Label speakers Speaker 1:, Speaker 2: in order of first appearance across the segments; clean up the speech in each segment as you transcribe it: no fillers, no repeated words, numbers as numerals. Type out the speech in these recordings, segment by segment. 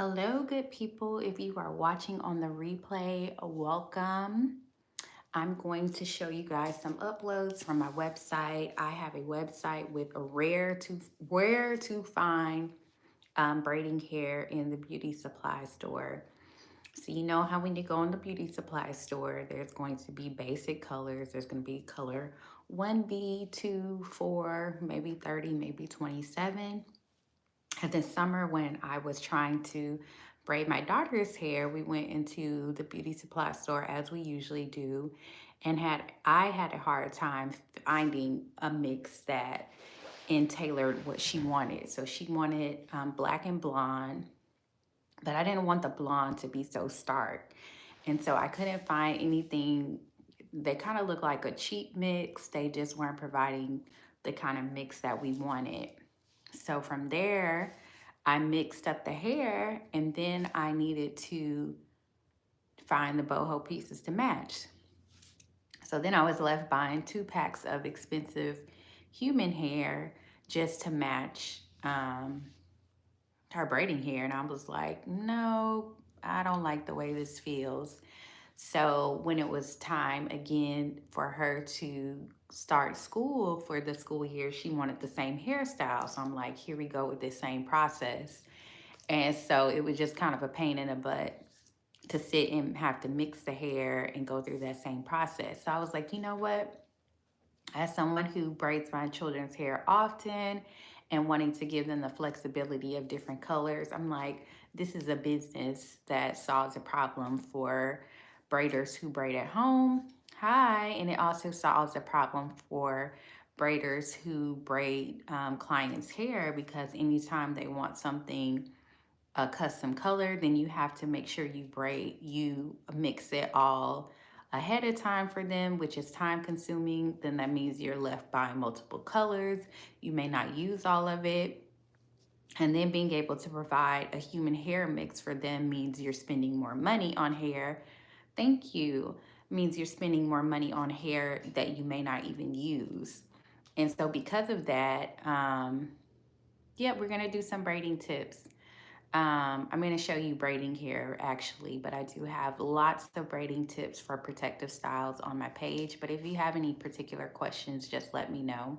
Speaker 1: Hello, good people. If you are watching on the replay, welcome. I'm going to show you guys some uploads from my website. I have a website with a where to find braiding hair in the beauty supply store. So you know how when you go in the beauty supply store, there's going to be basic colors. There's going to be color 1B, 2, 4, maybe 30, maybe 27. And this summer, when I was trying to braid my daughter's hair, we went into the beauty supply store as we usually do, and I had a hard time finding a mix that tailored what she wanted. So she wanted black and blonde, but I didn't want the blonde to be so stark, and so I couldn't find anything. They kind of looked like a cheap mix. They just weren't providing the kind of mix that we wanted. So from there, I mixed up the hair, and then I needed to find the boho pieces to match. So then I was left buying 2 packs of expensive human hair just to match her braiding hair. And I was like, no, I don't like the way this feels. So when it was time again for her to start school for the school year, she wanted the same hairstyle. So I'm like, here we go with this same process. And so it was just kind of a pain in the butt to sit and have to mix the hair and go through that same process. So I was like, you know what? As someone who braids my children's hair often and wanting to give them the flexibility of different colors, I'm like, this is a business that solves a problem for braiders who braid at home. Hi. And it also solves a problem for braiders who braid clients' hair, because anytime they want something a custom color, then you have to make sure you mix it all ahead of time for them, which is time consuming. Then that means you're left buying multiple colors. You may not use all of it. And then being able to provide a human hair mix for them means you're spending more money on hair. Thank you. Means you're spending more money on hair that you may not even use. And so because of that, yeah, we're gonna do some braiding tips. I'm going to show you braiding here actually, but I do have lots of braiding tips for protective styles on my page. But if you have any particular questions, just let me know.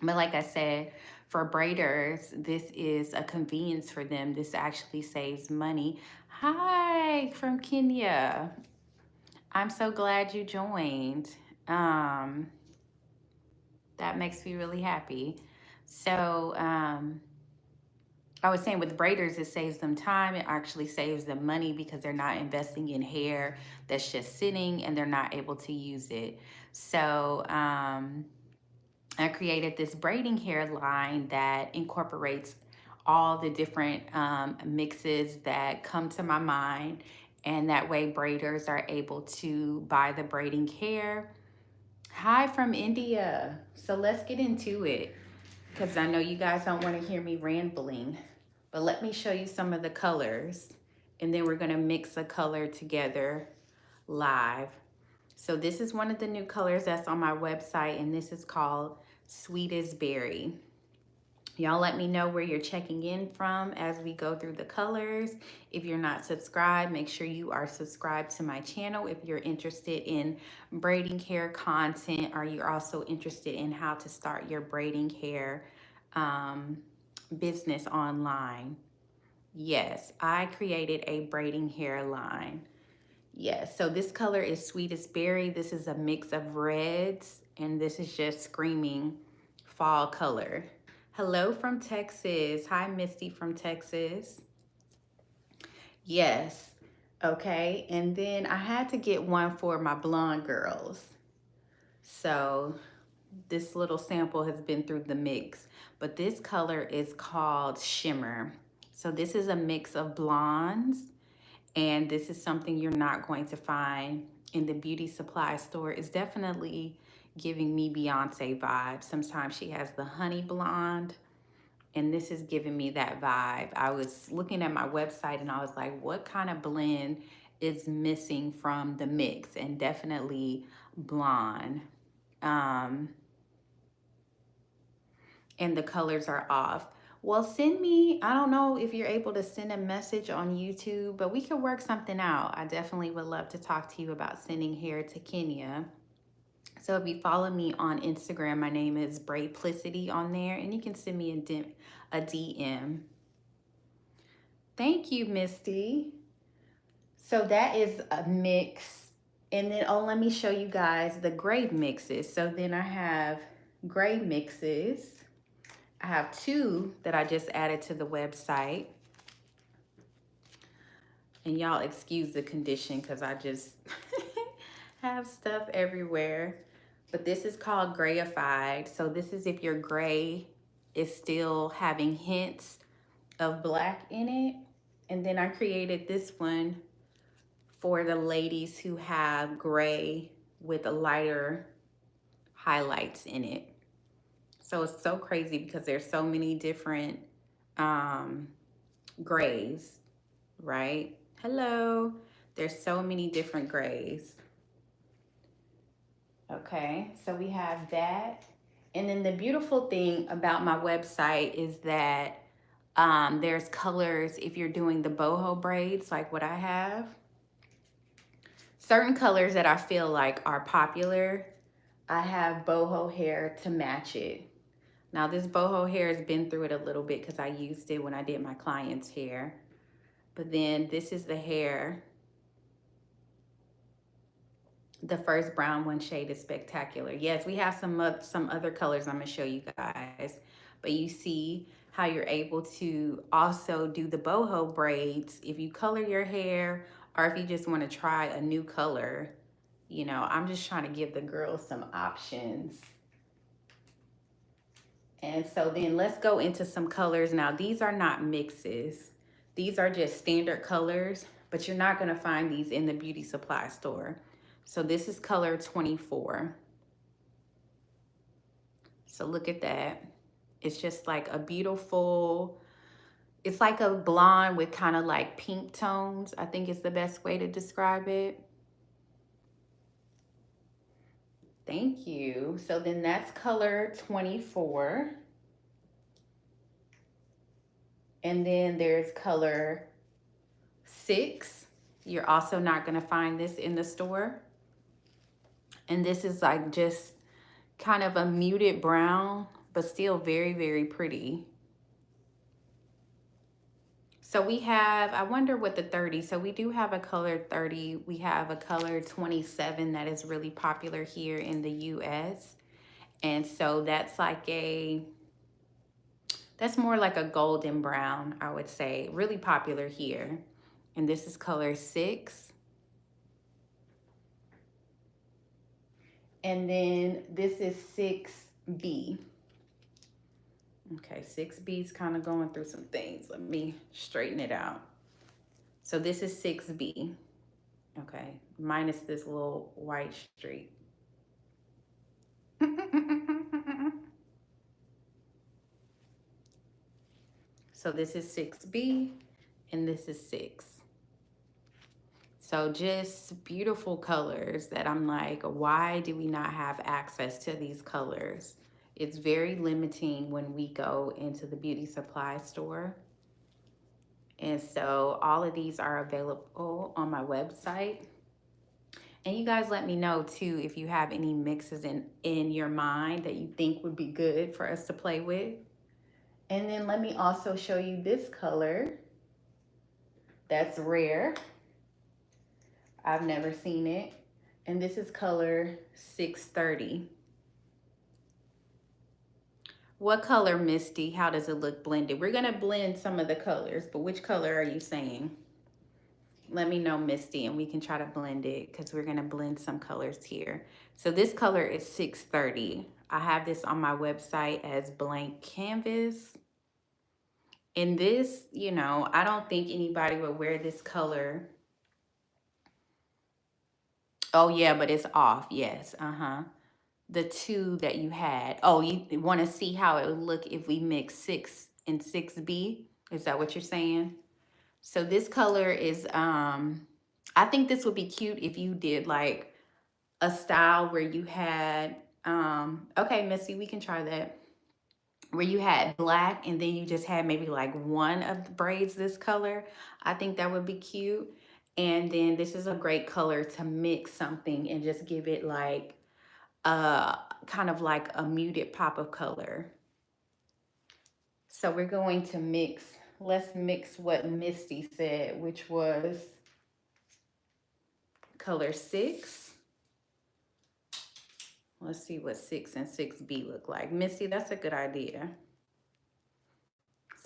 Speaker 1: But like I said, for braiders, this is a convenience for them. This actually saves money. Hi from Kenya. I'm so glad you joined. Um, that makes me really happy. So, I was saying with braiders, it saves them time. It actually saves them money because they're not investing in hair that's just sitting and they're not able to use it. So I created this braiding hair line that incorporates all the different mixes that come to my mind. And that way braiders are able to buy the braiding hair. Hi from India. So let's get into it, because I know you guys don't want to hear me rambling. But let me show you some of the colors, and then we're gonna mix a color together live. So this is one of the new colors that's on my website, and this is called Sweetest Berry. Y'all let me know where you're checking in from as we go through the colors. If you're not subscribed, make sure you are subscribed to my channel if you're interested in braiding hair content, or you're also interested in how to start your braiding hair business online. Yes, I created a braiding hair line. Yes, so this color is Sweetest Berry. This is a mix of reds, and this is just screaming fall color. Hello from Texas. Hi, Misty from Texas. Yes, okay. And then I had to get one for my blonde girls. So this little sample has been through the mix, but this color is called Shimmer. So this is a mix of blondes, and this is something you're not going to find in the beauty supply store. It's definitely giving me Beyonce vibes. Sometimes she has the honey blonde, and this is giving me that vibe. I was looking at my website and I was like, what kind of blend is missing from the mix? And definitely blonde. And the colors are off. Well, send me, I don't know if you're able to send a message on YouTube, but we could work something out. I definitely would love to talk to you about sending hair to Kenya. So if you follow me on Instagram, my name is Braidplicity on there, and you can send me a DM. Thank you, Misty. So that is a mix. And then, oh, let me show you guys the gray mixes. So then I have gray mixes. I have two that I just added to the website. And y'all excuse the condition because I just have stuff everywhere. But this is called grayified. So this is if your gray is still having hints of black in it. And then I created this one for the ladies who have gray with a lighter highlights in it. So it's so crazy because there's so many different grays, right? Hello. There's so many different grays. Okay, so we have that. And then the beautiful thing about my website is that there's colors if you're doing the boho braids like what I have. Certain colors that I feel like are popular, I have boho hair to match it. Now this boho hair has been through it a little bit because I used it when I did my client's hair. But then this is the hair. The first brown one shade is spectacular. Yes, we have some other colors I'm gonna show you guys. But you see how you're able to also do the boho braids if you color your hair or if you just want to try a new color. You know, I'm just trying to give the girls some options. And so then let's go into some colors. Now, these are not mixes. These are just standard colors, but you're not gonna find these in the beauty supply store. So this is color 24. So look at that. It's just like a beautiful, it's like a blonde with kind of like pink tones. I think is the best way to describe it. Thank you. So then that's color 24. And then there's color 6. You're also not going to find this in the store. And this is like just kind of a muted brown, but still very, very pretty. So we have, I wonder what the 30, so we do have a color 30. We have a color 27 that is really popular here in the US. And so that's like that's more like a golden brown, I would say, really popular here. And this is color 6. And then this is 6B. Okay, 6B is kind of going through some things. Let me straighten it out. So this is 6B. Okay, minus this little white streak. So this is 6B and this is 6. So just beautiful colors that I'm like, why do we not have access to these colors? It's very limiting when we go into the beauty supply store. And so all of these are available on my website. And you guys let me know too if you have any mixes in your mind that you think would be good for us to play with. And then let me also show you this color that's rare. I've never seen it. And this is color 630. What color, Misty? How does it look blended? We're gonna blend some of the colors, but which color are you saying? Let me know, Misty, and we can try to blend it because we're gonna blend some colors here. So this color is 630. I have this on my website as blank canvas. And this, you know, I don't think anybody would wear this color. Oh yeah, but it's off, yes, the two that you had. Oh, you want to see how it would look if we mix 6 and 6B? Is that what you're saying? So this color is, I think this would be cute if you did like a style where you had, okay, Missy, we can try that. where you had black and then you just had maybe like one of the braids this color. I think that would be cute. And then this is a great color to mix something and just give it like kind of like a muted pop of color. So we're going to mix, let's mix what Misty said, which was color 6. Let's see what 6 and 6B look like. Misty, that's a good idea.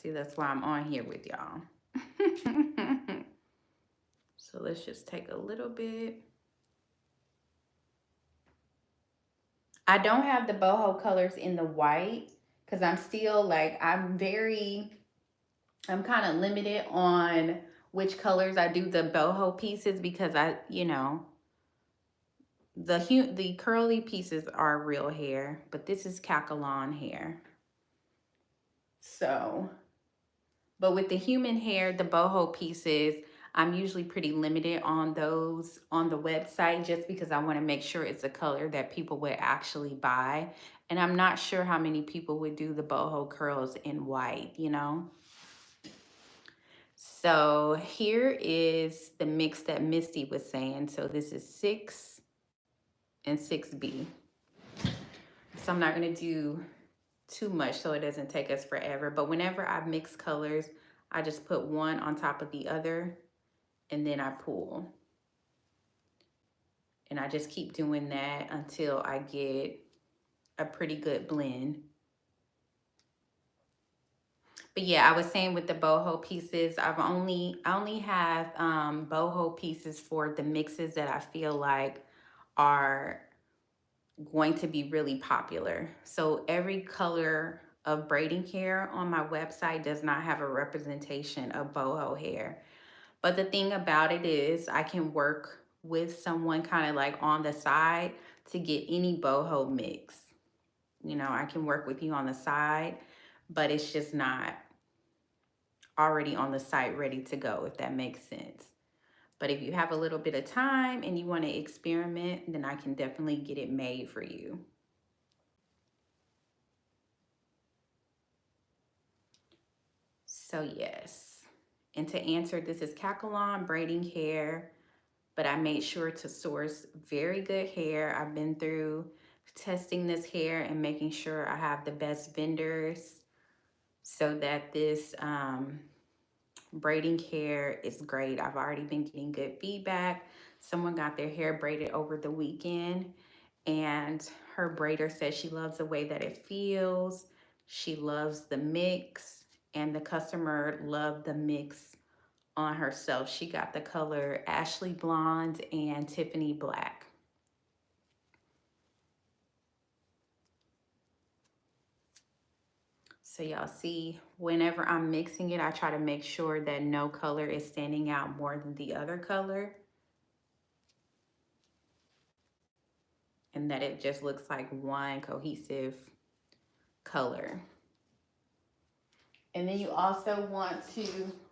Speaker 1: See, that's why I'm on here with y'all. So let's just take a little bit. I don't have the boho colors in the white because I'm still like, I'm kind of limited on which colors I do the boho pieces because the curly pieces are real hair, but this is Kakalon hair. So, but with the human hair, the boho pieces, I'm usually pretty limited on those on the website just because I want to make sure it's a color that people would actually buy. And I'm not sure how many people would do the boho curls in white, you know? So here is the mix that Misty was saying. So this is 6 and 6B. So I'm not going to do too much so it doesn't take us forever. But whenever I mix colors, I just put one on top of the other and then I pull. And I just keep doing that until I get a pretty good blend. But yeah, I was saying with the boho pieces, I only have boho pieces for the mixes that I feel like are going to be really popular. So every color of braiding hair on my website does not have a representation of boho hair. But the thing about it is I can work with someone kind of like on the side to get any boho mix. You know, I can work with you on the side, but it's just not already on the site ready to go, if that makes sense. But if you have a little bit of time and you want to experiment, then I can definitely get it made for you. So yes, and to answer, this is Kakalon braiding hair, but I made sure to source very good hair. I've been through testing this hair and making sure I have the best vendors so that this braiding hair is great. I've already been getting good feedback. Someone got their hair braided over the weekend and her braider said she loves the way that it feels. She loves the mix and the customer loved the mix on herself. She got the color Ashley Blonde and Tiffany Black. So y'all see, whenever I'm mixing it, I try to make sure that no color is standing out more than the other color. And that it just looks like one cohesive color. And then you also want to,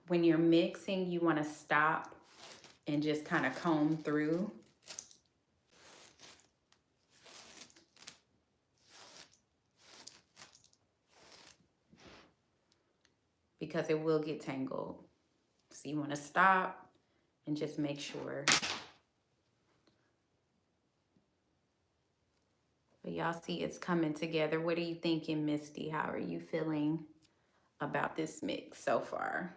Speaker 1: when you're mixing, you want to stop and just kind of comb through. Because it will get tangled. So you want to stop and just make sure. But y'all see it's coming together. What are you thinking, Misty? How are you feeling about this mix so far?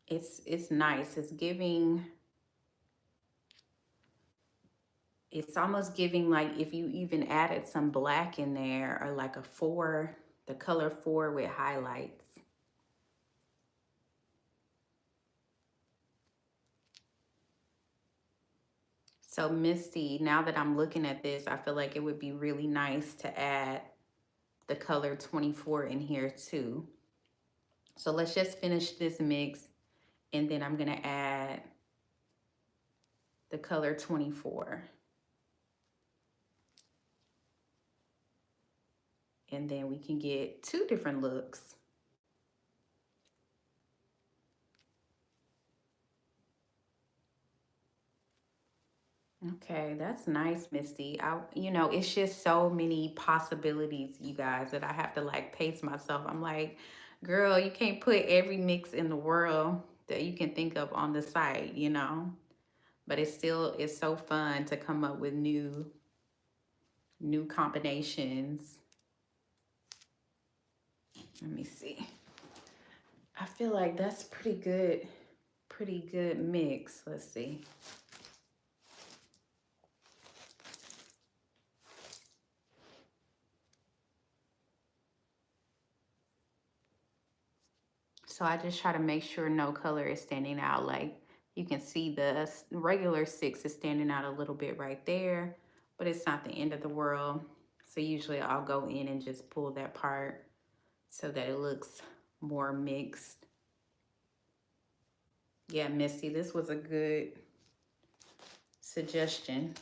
Speaker 1: It's nice. It's almost giving like if you even added some black in there or like a 4, the color 4 with highlights. So Misty, now that I'm looking at this, I feel like it would be really nice to add the color 24 in here too. So let's just finish this mix and then I'm gonna add the color 24. And then we can get 2 different looks. Okay, that's nice, Misty. It's just so many possibilities, you guys, that I have to like pace myself. I'm like, girl, you can't put every mix in the world that you can think of on the site. But it's so fun to come up with new combinations. Let me see. I feel like that's pretty good mix. Let's see. So I just try to make sure no color is standing out. Like you can see the regular 6 is standing out a little bit right there, but it's not the end of the world. So usually I'll go in and just pull that part so that it looks more mixed. Yeah, Misty, this was a good suggestion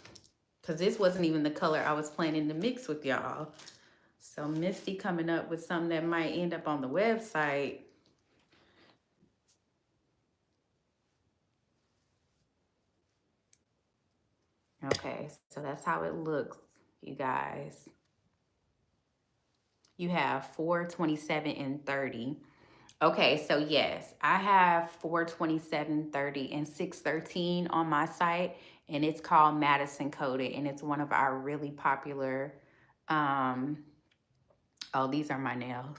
Speaker 1: because this wasn't even the color I was planning to mix with y'all. So Misty coming up with something that might end up on the website. Okay, so that's how it looks, you guys. You have 4, 27, and 30. Okay, so yes, I have 4, 27, 30, and 613 on my site, and it's called Madison Coated, and it's one of our really popular. Um, oh, these are my nails.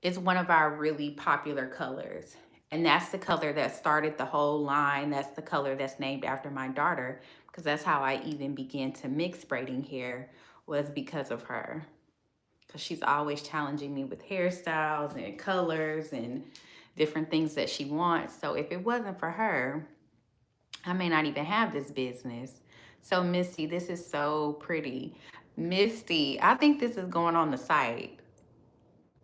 Speaker 1: It's one of our really popular colors. And that's the color that started the whole line. That's the color that's named after my daughter, because that's how I even began to mix braiding hair, was because of her. Because she's always challenging me with hairstyles and colors and different things that she wants. So if it wasn't for her, I may not even have this business. So Misty, this is so pretty. Misty, I think this is going on the site.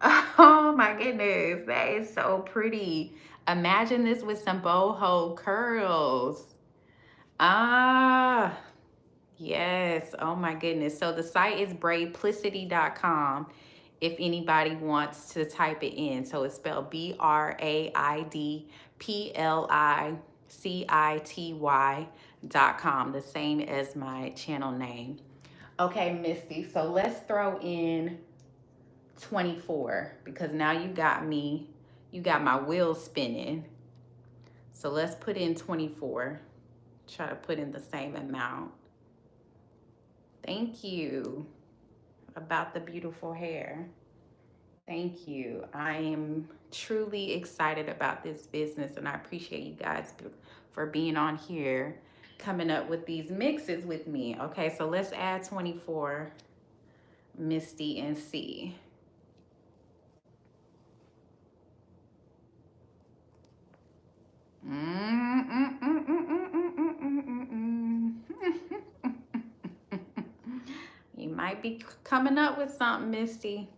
Speaker 1: Oh my goodness, that is so pretty. Imagine this with some boho curls. Ah, yes. Oh my goodness. So the site is braidplicity.com if anybody wants to type it in. So it's spelled BRAIDPLICITY.com, the same as my channel name. Okay, Misty. So let's throw in 24 because now you got my wheels spinning. So let's put in 24. Try to put in the same amount. Thank you. About the beautiful hair. Thank you. I am truly excited about this business and I appreciate you guys for being on here coming up with these mixes with me. Okay, so let's add 24, Misty, and see. You might be coming up with something, Misty.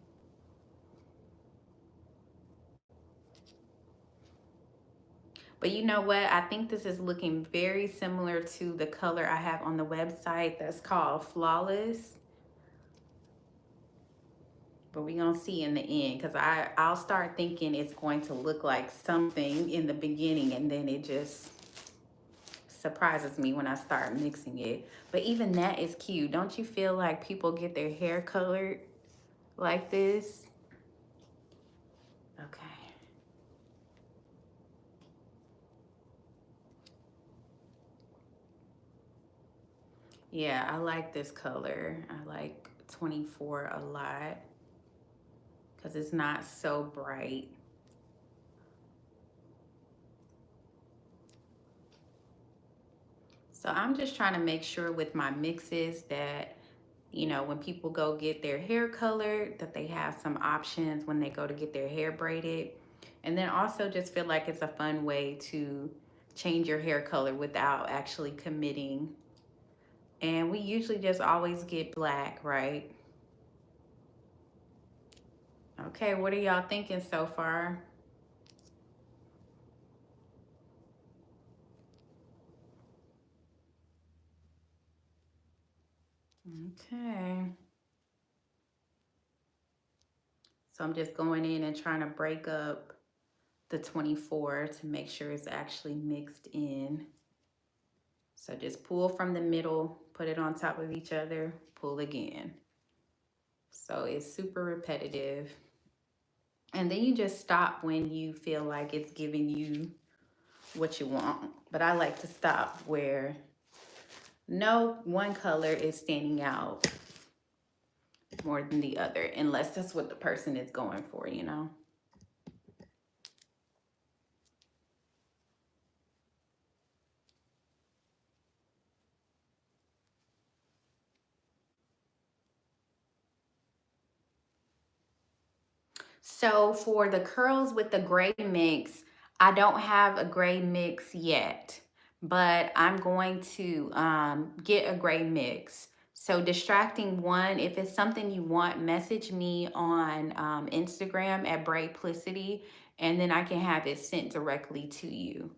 Speaker 1: But you know what? I think this is looking very similar to the color I have on the website that's called Flawless. But we're going to see in the end because I'll start thinking it's going to look like something in the beginning and then it just surprises me when I start mixing it. But even that is cute. Don't you feel like people get their hair colored like this? Okay. Yeah, I like this color. I like 24 a lot because it's not so bright. So I'm just trying to make sure with my mixes that, when people go get their hair colored, that they have some options when they go to get their hair braided. And then also just feel like it's a fun way to change your hair color without actually committing. And we usually just always get black, right? Okay, what are y'all thinking so far? Okay. So I'm just going in and trying to break up the 24 to make sure it's actually mixed in. So just pull from the middle, put it on top of each other, pull again. So it's super repetitive. And then you just stop when you feel like it's giving you what you want. But I like to stop where no one color is standing out more than the other, unless that's what the person is going for, you know? So for the curls with the gray mix, I don't have a gray mix yet, but I'm going to get a gray mix. So distracting one, if it's something you want, message me on Instagram at Braidplicity, and then I can have it sent directly to you.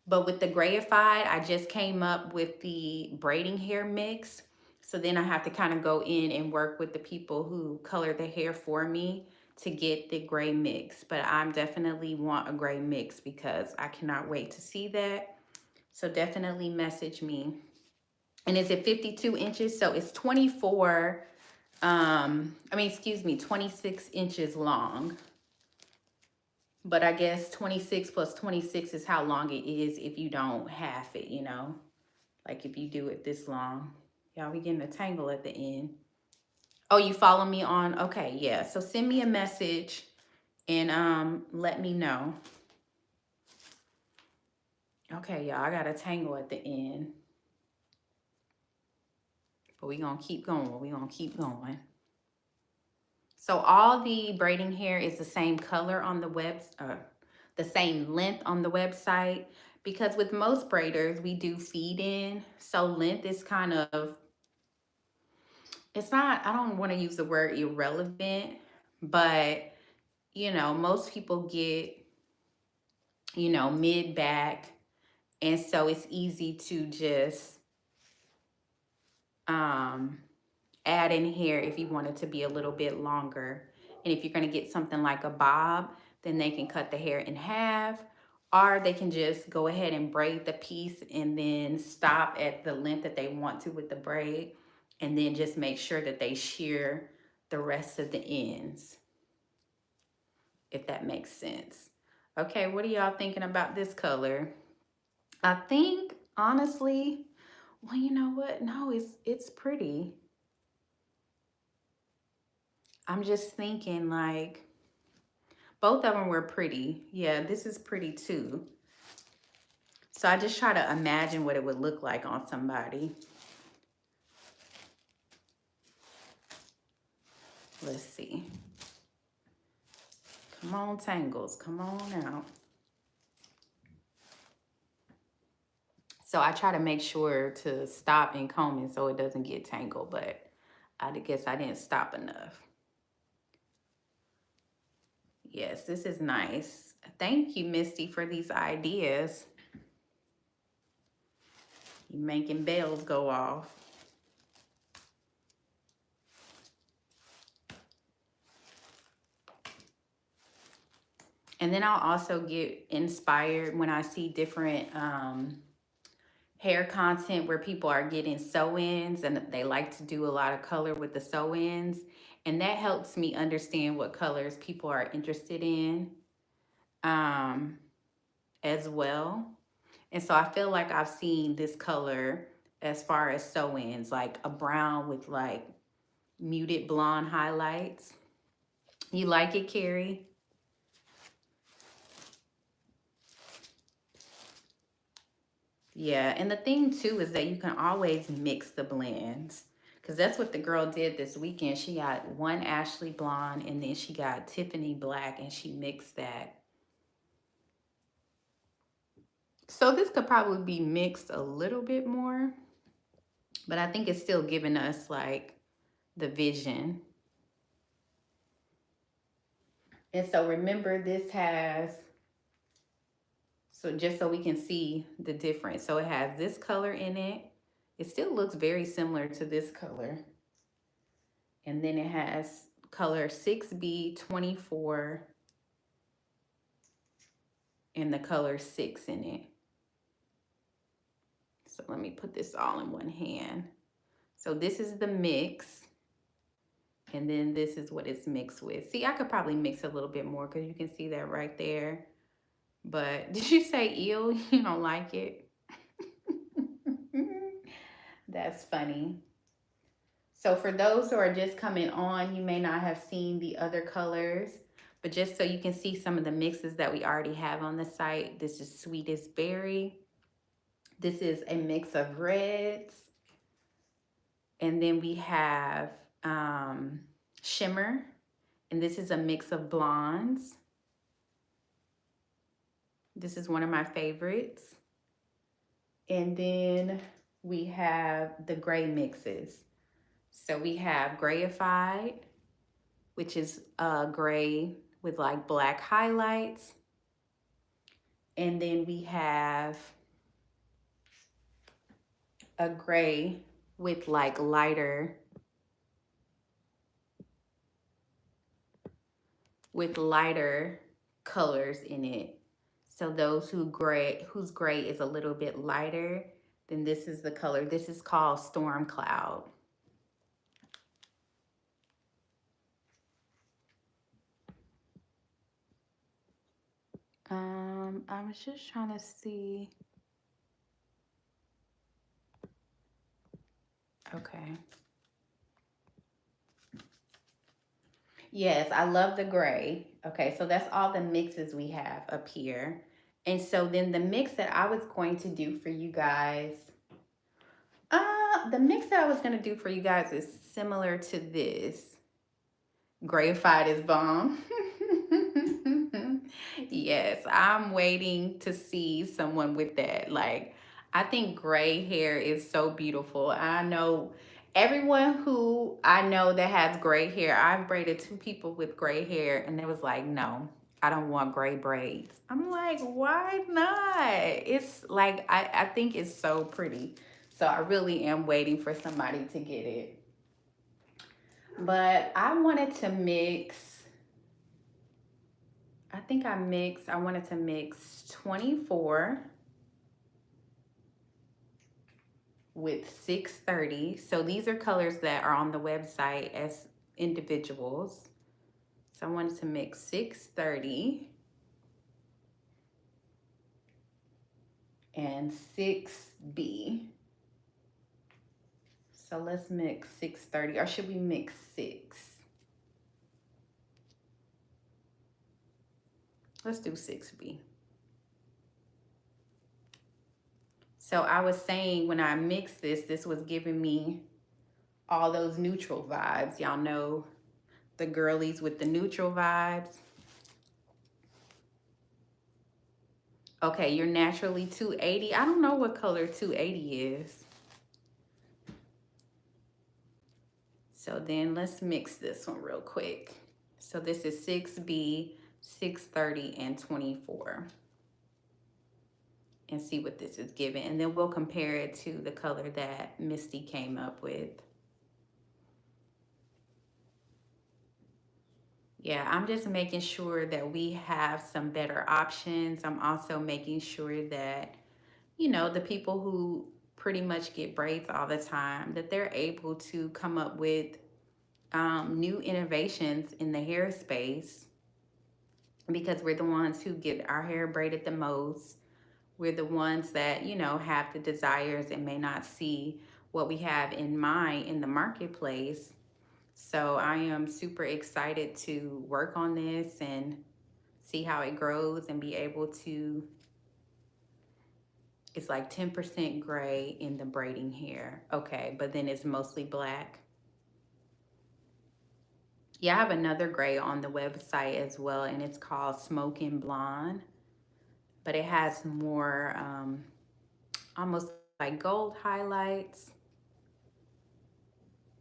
Speaker 1: But with the grayified, I just came up with the braiding hair mix. So then I have to kind of go in and work with the people who color the hair for me to get the gray mix. But I'm definitely want a gray mix because I cannot wait to see that. So definitely message me. And it's at 52 inches, so it's 24, excuse me, 26 inches long. But I guess 26 plus 26 is how long it is if you don't half it, you know? Like if you do it this long. Y'all, we getting a tangle at the end. Oh, you follow me on? Okay, yeah. So send me a message and let me know. Okay, y'all, I got a tangle at the end. But we gonna keep going. We gonna keep going. So all the braiding hair is the same color on the the same length on the website, because with most braiders, we do feed in. So length is kind of, it's not, I don't want to use the word irrelevant, but you know, most people get, you know, mid back. And so it's easy to just add in hair if you want it to be a little bit longer. And if you're going to get something like a bob, then they can cut the hair in half, or they can just go ahead and braid the piece and then stop at the length that they want to with the braid, and then just make sure that they shear the rest of the ends, if that makes sense. Okay, what are y'all thinking about this color? I think, honestly, well, you know what? No, it's pretty. I'm just thinking like both of them were pretty. Yeah, this is pretty too. So I just try to imagine what it would look like on somebody. Let's see. Come on, tangles. Come on out. So I try to make sure to stop and comb it so it doesn't get tangled, but I guess I didn't stop enough. Yes, this is nice. Thank you, Misty, for these ideas. You're making bells go off. And then I'll also get inspired when I see different hair content where people are getting sew-ins and they like to do a lot of color with the sew-ins. And that helps me understand what colors people are interested in as well. And so I feel like I've seen this color as far as sew-ins, like a brown with like muted blonde highlights. You like it, Carrie? Yeah, and the thing too is that you can always mix the blends, because that's what the girl did this weekend. She got one Ashley blonde and then she got Tiffany black and she mixed that. So this could probably be mixed a little bit more, but I think it's still giving us like the vision. And so remember, this has, so just so we can see the difference. So it has this color in it. It still looks very similar to this color. And then it has color 6B24 and the color 6 in it. So let me put this all in one hand. So this is the mix. And then this is what it's mixed with. See, I could probably mix a little bit more because you can see that right there. But did you say ew? You don't like it? That's funny. So for those who are just coming on, you may not have seen the other colors, but just so you can see some of the mixes that we already have on the site. This is Sweetest Berry. This is a mix of reds. And then we have Shimmer. And this is a mix of blondes. This is one of my favorites. And then we have the gray mixes. So we have Grayified, which is gray with like black highlights. And then we have a gray with like lighter colors in it. So those whose gray is a little bit lighter, then this is the color. This is called Storm Cloud. I was just trying to see. Okay. Yes, I love the gray. Okay, so that's all the mixes we have up here. And so then the mix that I was going to do for you guys, the mix that I was going to do for you guys is similar to this. Grayified is bomb. Yes, I'm waiting to see someone with that. Like, I think gray hair is so beautiful. I know everyone who I know that has gray hair, I've braided 2 people with gray hair, and they was like, no, I don't want gray braids. I'm like, why not? It's like, I think it's so pretty. So I really am waiting for somebody to get it. But I wanted to mix, I wanted to mix 24 with 630. So these are colors that are on the website as individuals. So I wanted to mix 630 and 6B. So let's mix 630, or should we mix 6? Let's do 6B. So I was saying when I mixed this, this was giving me all those neutral vibes. Y'all know the girlies with the neutral vibes. Okay, you're naturally 280. I don't know what color 280 is. So then let's mix this one real quick. So this is 6B, 630, and 24. And see what this is giving. And then we'll compare it to the color that Misty came up with. Yeah, I'm just making sure that we have some better options. I'm also making sure that, you know, the people who pretty much get braids all the time, that they're able to come up with new innovations in the hair space, because we're the ones who get our hair braided the most. We're the ones that, you know, have the desires and may not see what we have in mind in the marketplace. So I am super excited to work on this and see how it grows and be able to, it's like 10% gray in the braiding hair. Okay, but then it's mostly black. Yeah, I have another gray on the website as well, and it's called Smoking Blonde. But it has more almost like gold highlights.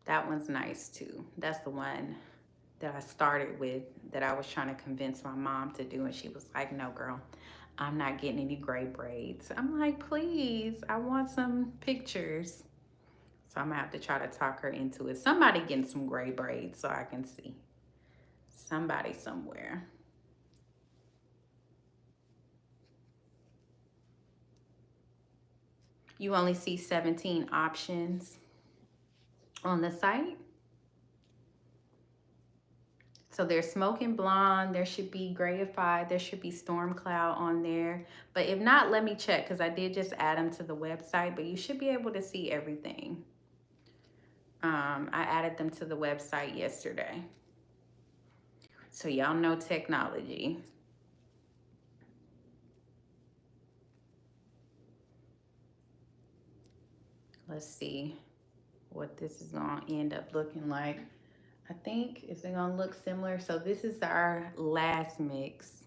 Speaker 1: That one's nice too. That's the one that I started with, that I was trying to convince my mom to do, and she was like, no girl, I'm not getting any gray braids. I'm like, please, I want some pictures. So I'm gonna have to try to talk her into it. Somebody getting some gray braids so I can see. Somebody somewhere. You only see 17 options on the site. So there's smoking blonde, there should be grayified, there should be storm cloud on there. But if not, let me check, because I did just add them to the website, but you should be able to see everything. I added them to the website yesterday. So y'all know technology. Let's see what this is gonna end up looking like. I think it's gonna look similar. So this is our last mix.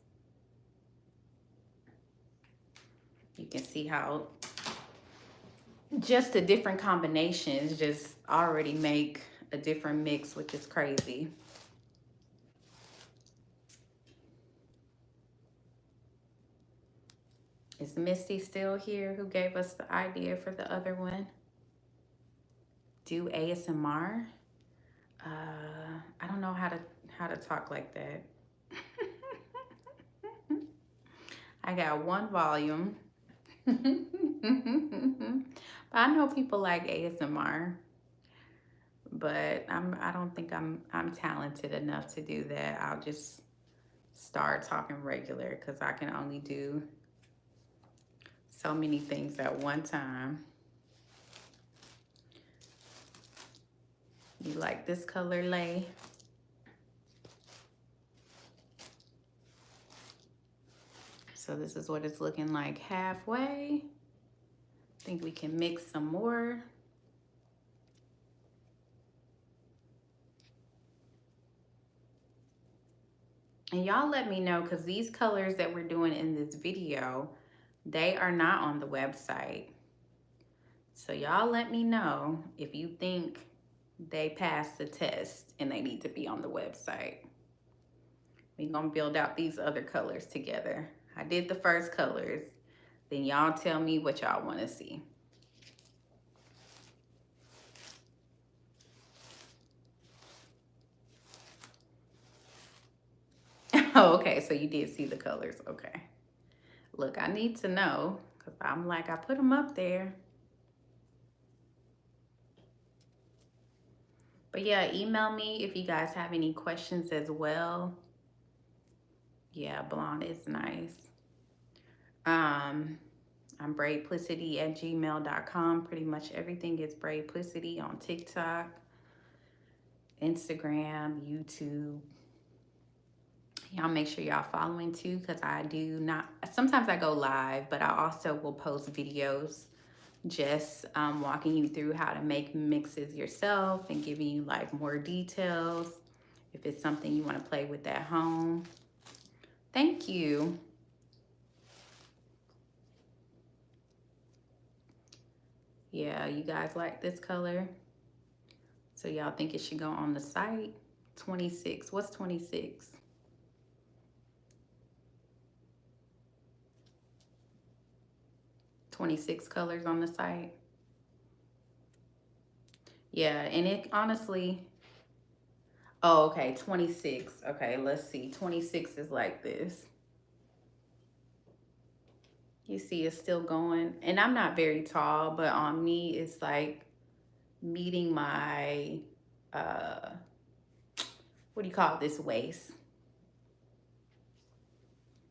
Speaker 1: You can see how just the different combinations just already make a different mix, which is crazy. Is Misty still here, who gave us the idea for the other one? Do ASMR? I don't know how to talk like that. I got one volume. But I know people like ASMR, but I don't think I'm talented enough to do that. I'll just start talking regular, because I can only do so many things at one time. You like this color, Lay? So this is what it's looking like halfway. I think we can mix some more. And y'all let me know, because these colors that we're doing in this video, they are not on the website. So y'all let me know if you think they passed the test and they need to be on the website. We're gonna build out these other colors together. I did the first colors. Then y'all tell me what y'all wanna see. Oh, okay, so you did see the colors, okay. Look, I need to know, because I'm like, I put them up there. But yeah, email me if you guys have any questions as well. Yeah, blonde is nice. I'm braidplicity@gmail.com. Pretty much everything is braidplicity on TikTok, Instagram, YouTube. Y'all make sure y'all following too, because I do not, sometimes I go live, but I also will post videos just walking you through how to make mixes yourself and giving you like more details if it's something you want to play with at home. Thank you. Yeah, you guys like this color? So y'all think it should go on the site? 26. What's 26? 26 colors on the site. Yeah, and it honestly, oh, okay, 26. Okay, let's see. 26 is like this. You see it's still going. And I'm not very tall, but on me, it's like meeting my, what do you call this, waist.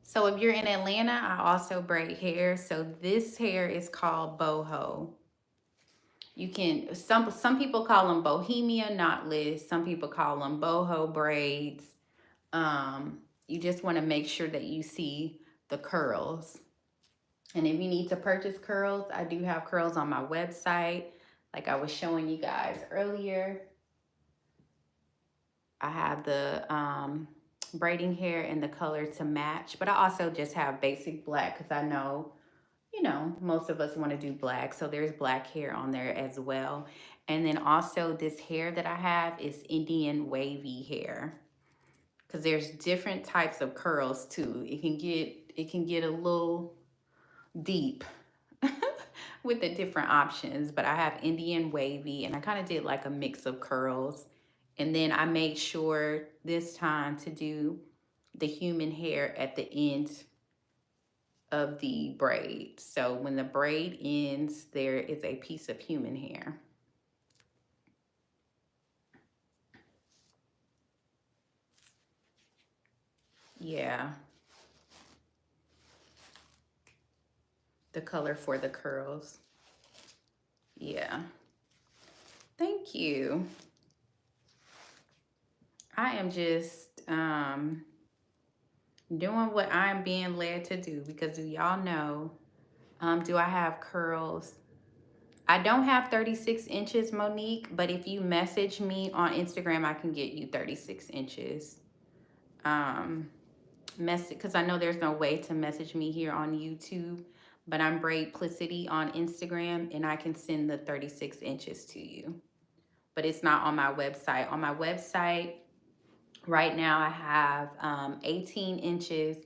Speaker 1: So if you're in Atlanta, I also braid hair. So this hair is called Boho. You can, some people call them Bohemia knotless. Some people call them Boho braids. You just want to make sure that you see the curls. And if you need to purchase curls, I do have curls on my website. Like I was showing you guys earlier. I have the braiding hair and the color to match, but I also just have basic black, because I know, you know, most of us want to do black. So there's black hair on there as well. And then also this hair that I have is Indian wavy hair, because there's different types of curls too. It can get a little deep with the different options, but I have Indian wavy, and I kind of did like a mix of curls. And then I made sure this time to do the human hair at the end of the braid. So when the braid ends, there is a piece of human hair. Yeah, the color for the curls. Yeah, thank you. I am just doing what I'm being led to do because do y'all know, do I have curls? I don't have 36 inches, Monique, but if you message me on Instagram, I can get you 36 inches. Um, Message, because I know there's no way to message me here on YouTube, but I'm Braidplicity on Instagram and I can send the 36 inches to you. But it's not on my website. On my website, right now I have 18 inches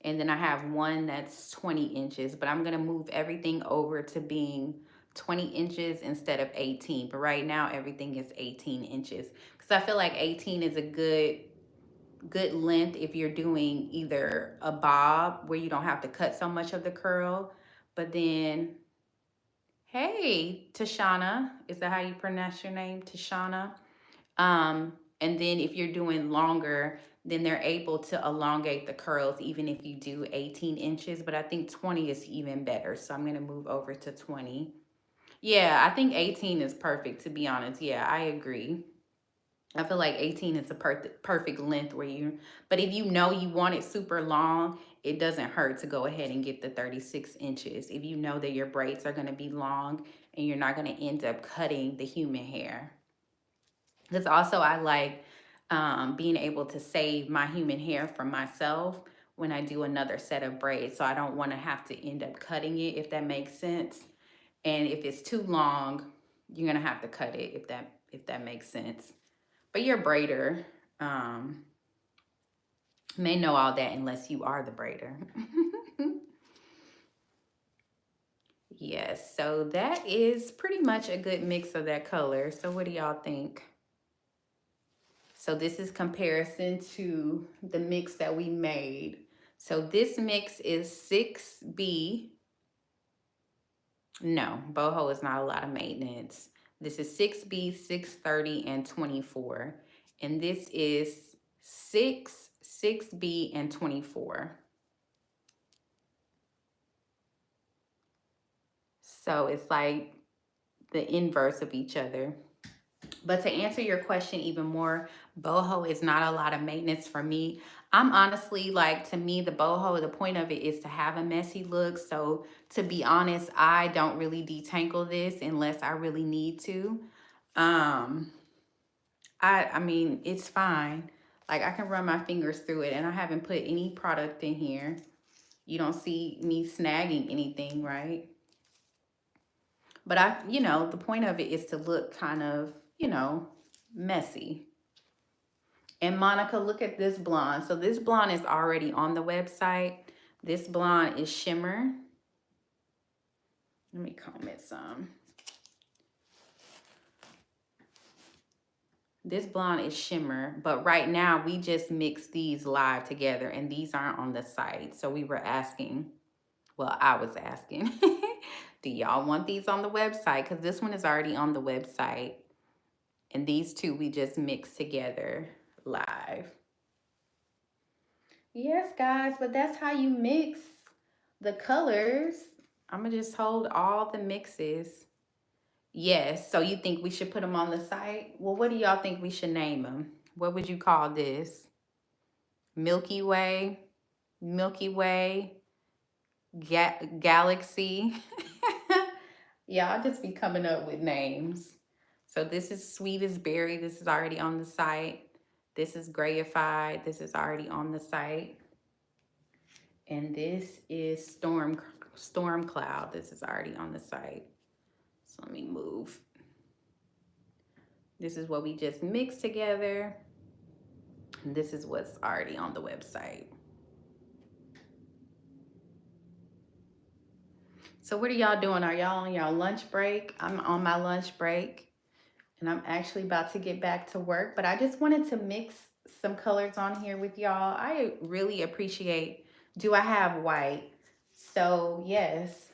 Speaker 1: and then I have one that's 20 inches, but I'm going to move everything over to being 20 inches instead of 18. But right now everything is 18 inches because I feel like 18 is a good length if you're doing either a bob where you don't have to cut so much of the curl. But then, hey, Tashana, is that how you pronounce your name, Tashana? And then if you're doing longer, then they're able to elongate the curls even if you do 18 inches. But I think 20 is even better. So I'm going to move over to 20. Yeah, I think 18 is perfect, to be honest. Yeah, I agree. I feel like 18 is a perfect length where you, but if you know you want it super long, it doesn't hurt to go ahead and get the 36 inches. If you know that your braids are going to be long and you're not going to end up cutting the human hair. Because also I like being able to save my human hair for myself when I do another set of braids. So I don't want to have to end up cutting it, if that makes sense. And if it's too long, you're going to have to cut it if that makes sense. But your braider may know all that unless you are the braider. Yes, so that is pretty much a good mix of that color. So what do y'all think? So this is comparison to the mix that we made. So this mix is 6B. No, boho is not a lot of maintenance. This is 6B, 630, and 24. And this is 6B, and 24. So it's like the inverse of each other. But to answer your question even more, boho is not a lot of maintenance for me. I'm honestly like, to me, the boho, the point of it is to have a messy look. So to be honest, I don't really detangle this unless I really need to. Um, I mean, it's fine. Like I can run my fingers through it and I haven't put any product in here. You don't see me snagging anything, right? But the point of it is to look kind of, messy. And Monica, look at this blonde. So this blonde is already on the website. This blonde is shimmer. Let me comb it some. This blonde is shimmer, but right now we just mixed these live together and these aren't on the site. So we were asking, well, I was asking, do y'all want these on the website? Because this one is already on the website. And these two we just mixed together live. Yes, guys, but that's how you mix the colors. I'm going to just hold all the mixes. Yes, so you think we should put them on the site? Well, what do y'all think we should name them? What would you call this? Milky Way? Milky Way? Galaxy? Y'all just be coming up with names. So this is Sweetest Berry. This is already on the site. This is Grayified. This is already on the site. And this is Storm Cloud. This is already on the site. So let me move. This is what we just mixed together. And this is what's already on the website. So what are y'all doing? Are y'all on your lunch break? I'm on my lunch break and I'm actually about to get back to work, but I just wanted to mix some colors on here with y'all. I really appreciate, do I have white? So yes,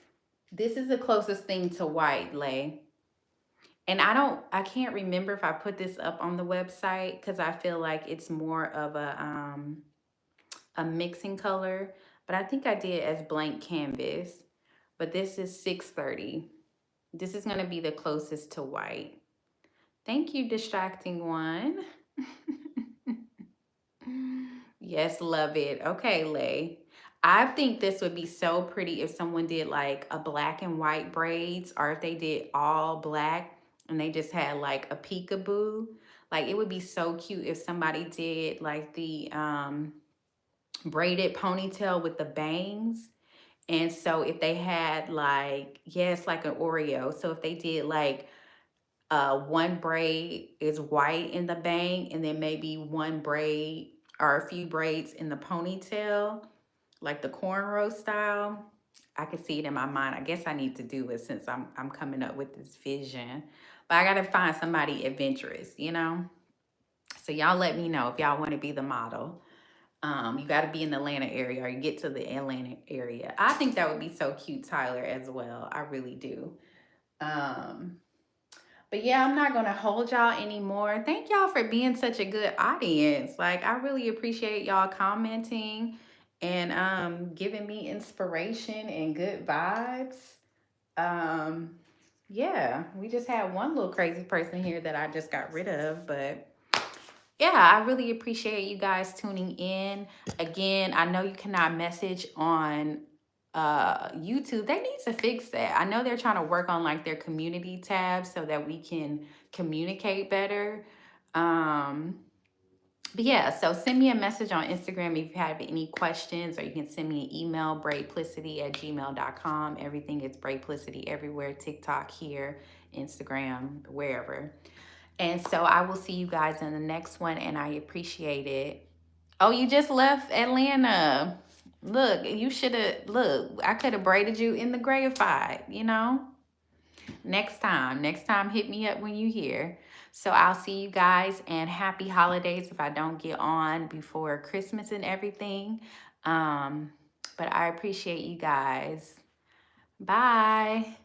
Speaker 1: this is the closest thing to white, Lay. And I can't remember if I put this up on the website because I feel like it's more of a mixing color, but I think I did as blank canvas. But this is 630. This is gonna be the closest to white. Thank you, distracting one. Yes, love it. Okay, Lay. I think this would be so pretty if someone did like a black and white braids, or if they did all black and they just had like a peekaboo. Like it would be so cute if somebody did like the braided ponytail with the bangs. And so if they had like, yes, like an Oreo. So if they did like one braid is white in the bang, and then maybe one braid or a few braids in the ponytail, like the cornrow style. I can see it in my mind. I guess I need to do it since I'm coming up with this vision. But I gotta find somebody adventurous, you know? So y'all let me know if y'all want to be the model. You got to be in the Atlanta area or you get to the Atlanta area. I think that would be so cute, Tyler, as well. I really do. Um, but yeah, I'm not going to hold y'all anymore. Thank y'all for being such a good audience. Like, I really appreciate y'all commenting and giving me inspiration and good vibes. Um, yeah, we just had one little crazy person here that I just got rid of, but yeah, I really appreciate you guys tuning in. Again, I know you cannot message on YouTube. They need to fix that. I know they're trying to work on like their community tab so that we can communicate better. Um but yeah, so send me a message on Instagram if you have any questions, or you can send me an email, braidplicity@gmail.com. Everything is braidplicity everywhere, TikTok here, Instagram, wherever. And so I will see you guys in the next one, and I appreciate it. Oh, you just left Atlanta. Look, you should have, look, I could have braided you in the grayified, you know? Next time, hit me up when you here. So I'll see you guys, and happy holidays if I don't get on before Christmas and everything. Um, but I appreciate you guys. Bye.